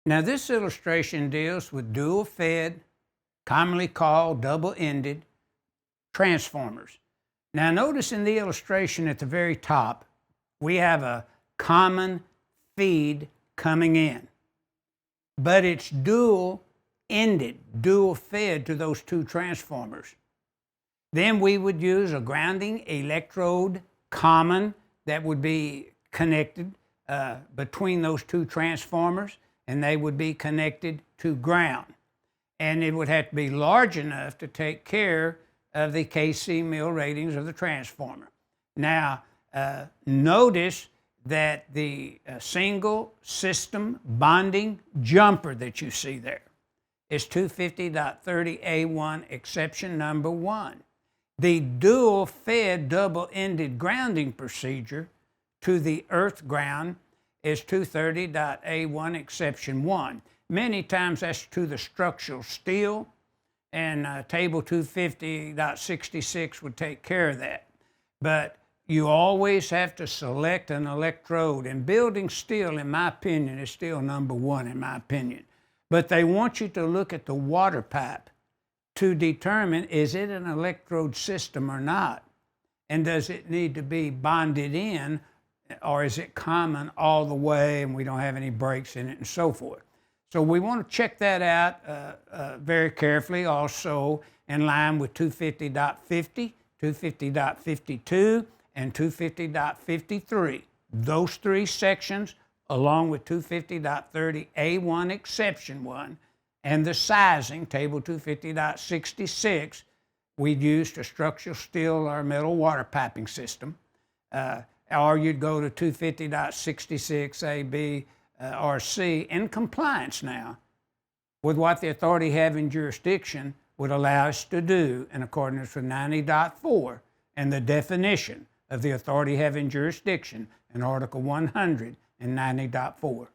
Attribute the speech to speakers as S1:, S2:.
S1: Now this illustration deals with dual-fed, commonly called double-ended transformers. Now notice in the illustration at the very top, we have a common feed coming in, but it's dual-ended, dual-fed to those two transformers. Then we would use a grounding electrode common that would be connected between those two transformers, and they would be connected to ground. And it would have to be large enough to take care of the KC mil ratings of the transformer. Now, notice that the single system bonding jumper that you see there is 250.30A1 exception number 1. The dual-fed double-ended grounding procedure to the earth ground is 230.A1 exception 1. Many times that's to the structural steel, and table 250.66 would take care of that. But you always have to select an electrode, and building steel, in my opinion, is still number 1 in my opinion. But they want you to look at the water pipe to determine, is it an electrode system or not? And does it need to be bonded in, or is it common all the way and we don't have any breaks in it and so forth? So we want to check that out very carefully, also in line with 250.50, 250.52, and 250.53. Those three sections, along with 250.30A1 exception 1, and the sizing, table 250.66, we'd use to structural steel or metal water piping system. Or you'd go to 250.66 A, B, or C in compliance now with what the authority having jurisdiction would allow us to do in accordance with 90.4 and the definition of the authority having jurisdiction in Article 100 and 90.4.